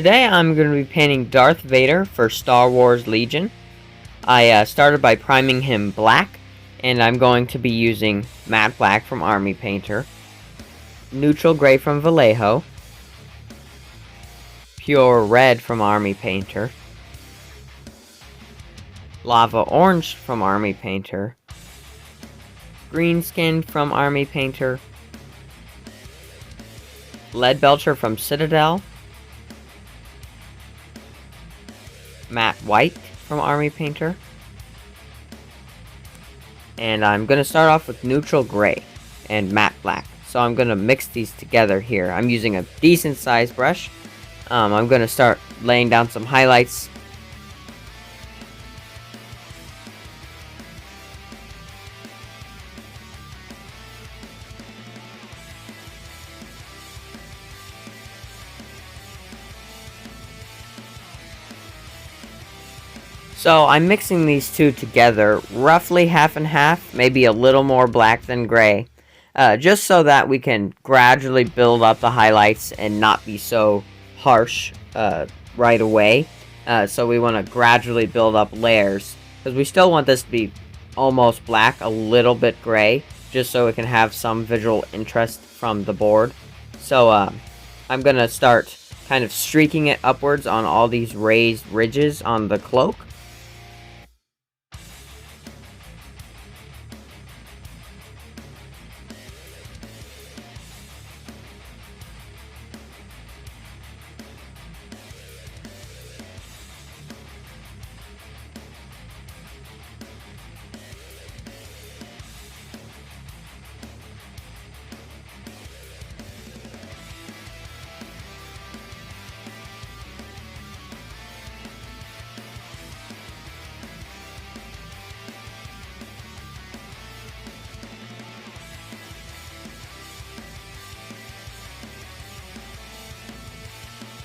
Today I'm going to be painting Darth Vader for Star Wars Legion. I started by priming him black, and I'm going to be using matte black from Army Painter, neutral gray from Vallejo, pure red from Army Painter, lava orange from Army Painter, green skin from Army Painter, lead belcher from Citadel, matte white from Army Painter, and I'm going to start off with neutral gray and matte black. So I'm going to mix these together here. I'm using a decent sized brush. I'm going to start laying down some highlights. So I'm mixing these two together, roughly half and half, maybe a little more black than gray, just so that we can gradually build up the highlights and not be so harsh right away. So we want to gradually build up layers, because we still want this to be almost black, a little bit gray, just so it can have some visual interest from the board. So I'm going to start kind of streaking it upwards on all these raised ridges on the cloak.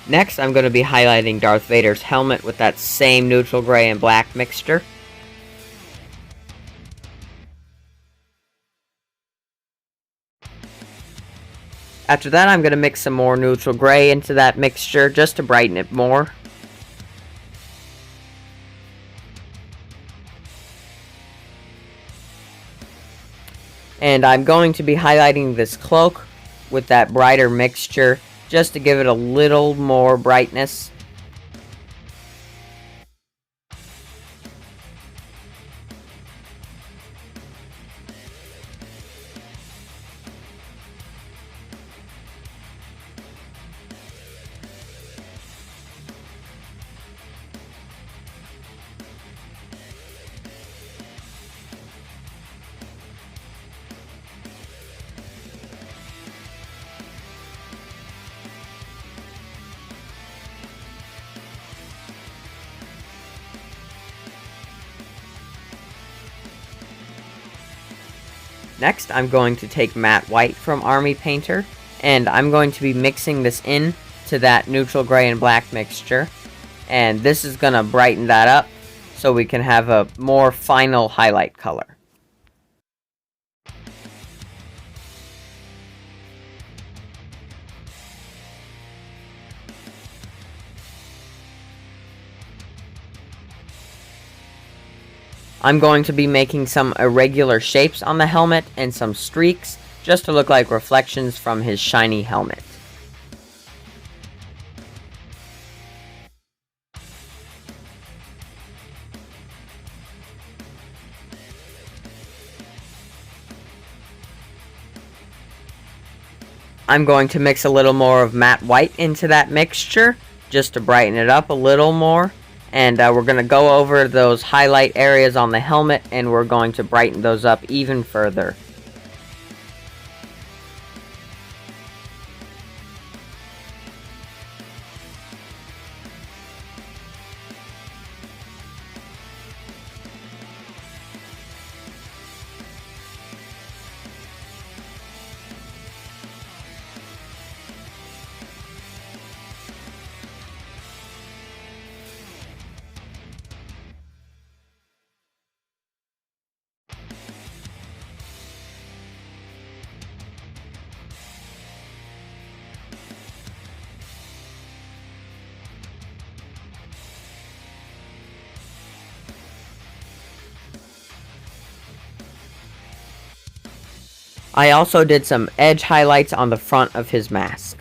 Next, I'm going to be highlighting Darth Vader's helmet with that same neutral gray and black mixture. After that, I'm going to mix some more neutral gray into that mixture just to brighten it more. And I'm going to be highlighting this cloak with that brighter mixture just to give it a little more brightness. Next, I'm going to take matte white from Army Painter, and I'm going to be mixing this in to that neutral gray and black mixture. And this is going to brighten that up so we can have a more final highlight color. I'm going to be making some irregular shapes on the helmet and some streaks just to look like reflections from his shiny helmet. I'm going to mix a little more of matte white into that mixture just to brighten it up a little more. And we're going to go over those highlight areas on the helmet, and we're going to brighten those up even further. I also did some edge highlights on the front of his mask.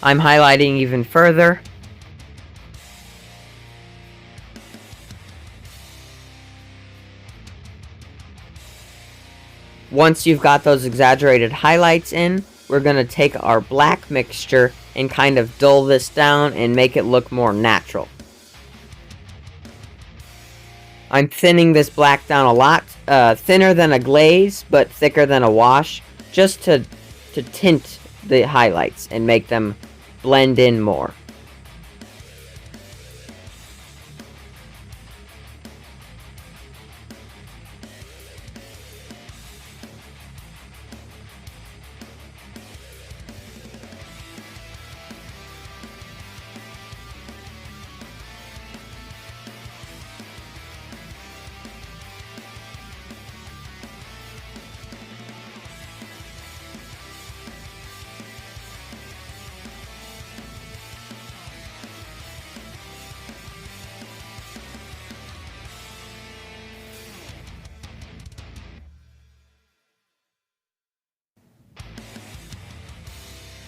I'm highlighting even further. Once you've got those exaggerated highlights in, we're going to take our black mixture and kind of dull this down and make it look more natural. I'm thinning this black down a lot, thinner than a glaze, but thicker than a wash, just to tint the highlights and make them blend in more.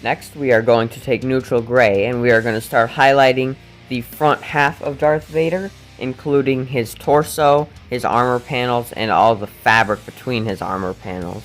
Next, we are going to take neutral gray and we are going to start highlighting the front half of Darth Vader, including his torso, his armor panels, and all the fabric between his armor panels.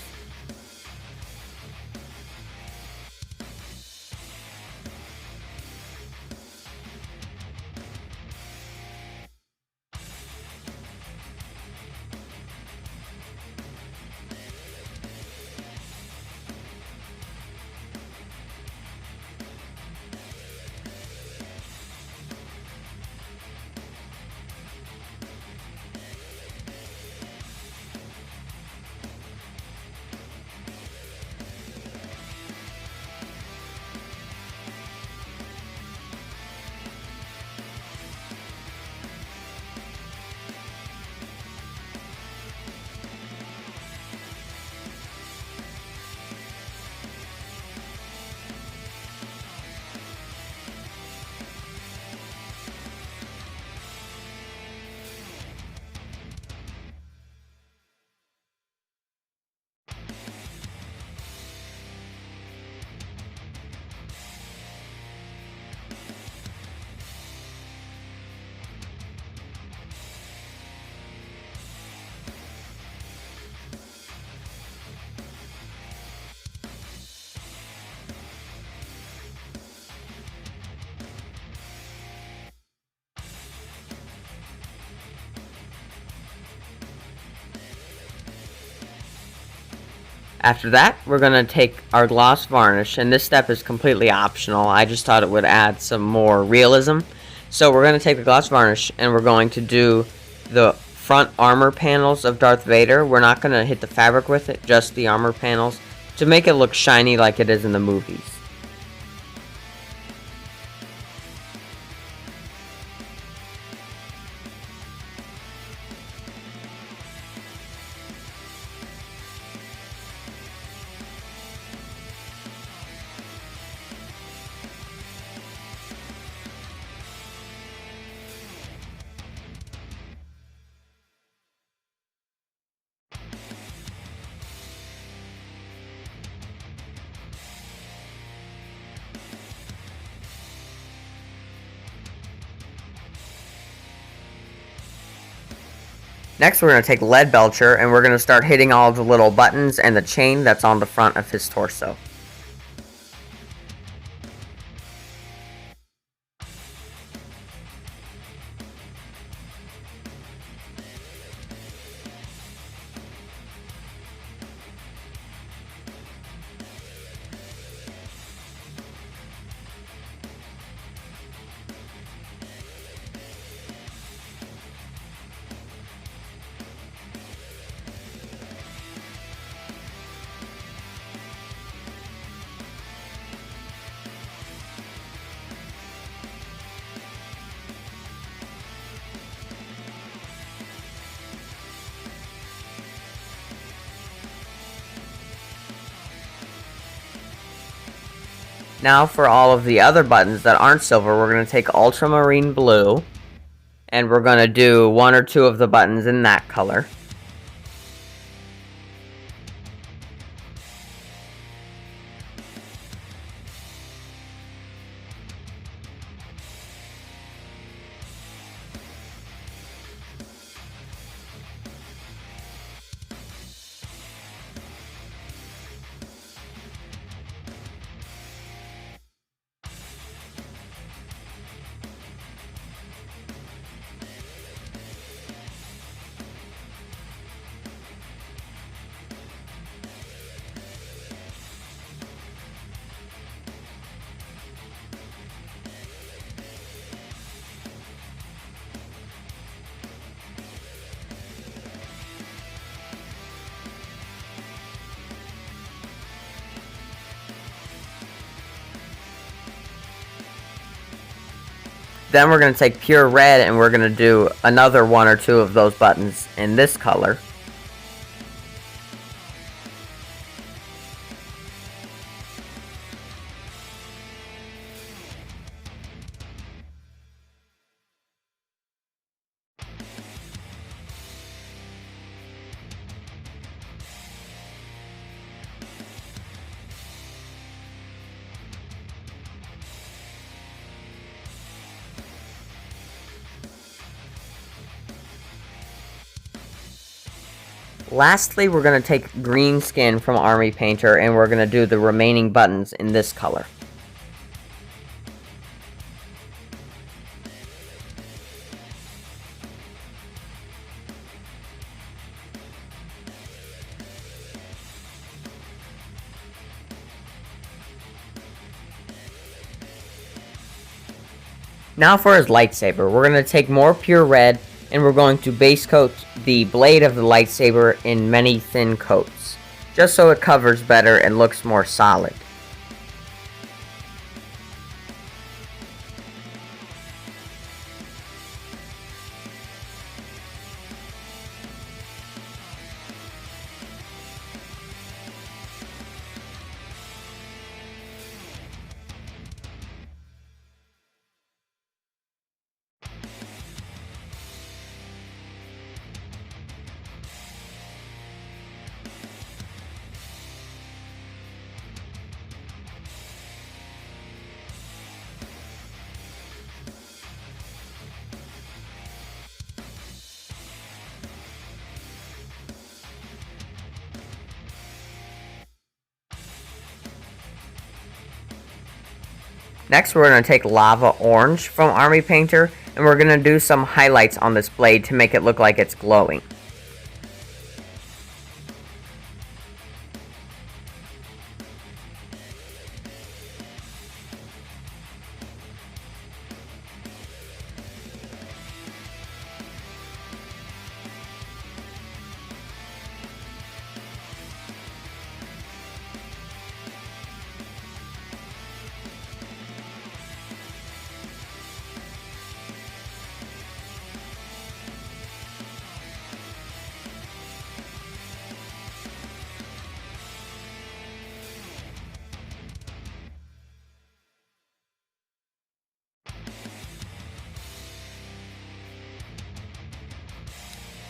After that, we're going to take our gloss varnish, and this step is completely optional. I just thought it would add some more realism. So we're going to take the gloss varnish, and we're going to do the front armor panels of Darth Vader. We're not going to hit the fabric with it, just the armor panels, to make it look shiny like it is in the movies. Next, we're going to take Lead Belcher, and we're going to start hitting all of the little buttons and the chain that's on the front of his torso. Now for all of the other buttons that aren't silver, we're going to take ultramarine blue, and we're going to do one or two of the buttons in that color. Then we're going to take pure red and we're going to do another one or two of those buttons in this color. Lastly, we're going to take green skin from Army Painter and we're going to do the remaining buttons in this color. Now for his lightsaber, we're going to take more pure red and we're going to base coat the blade of the lightsaber in many thin coats, just so it covers better and looks more solid. Next, we're going to take Lava Orange from Army Painter, and we're going to do some highlights on this blade to make it look like it's glowing.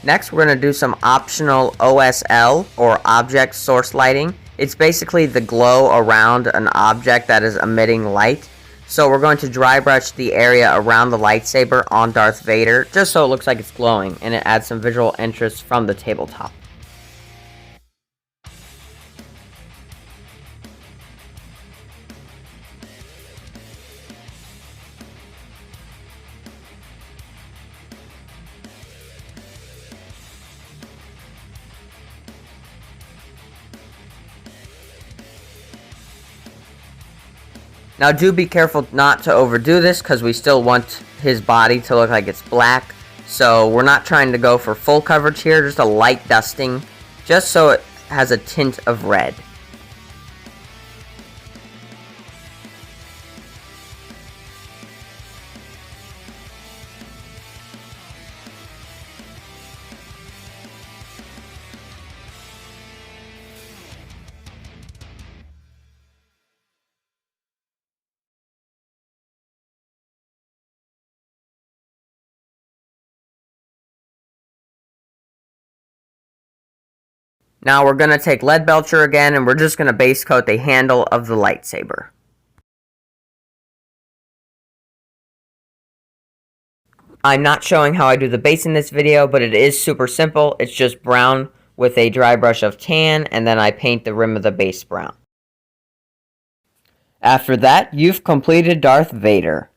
Next, we're going to do some optional OSL, or object source lighting. It's basically the glow around an object that is emitting light. So we're going to dry brush the area around the lightsaber on Darth Vader, just so it looks like it's glowing, and it adds some visual interest from the tabletop. Now do be careful not to overdo this, because we still want his body to look like it's black. So we're not trying to go for full coverage here, just a light dusting, just so it has a tint of red. Now we're going to take Lead Belcher again, and we're just going to base coat the handle of the lightsaber. I'm not showing how I do the base in this video, but it is super simple. It's just brown with a dry brush of tan, and then I paint the rim of the base brown. After that, you've completed Darth Vader.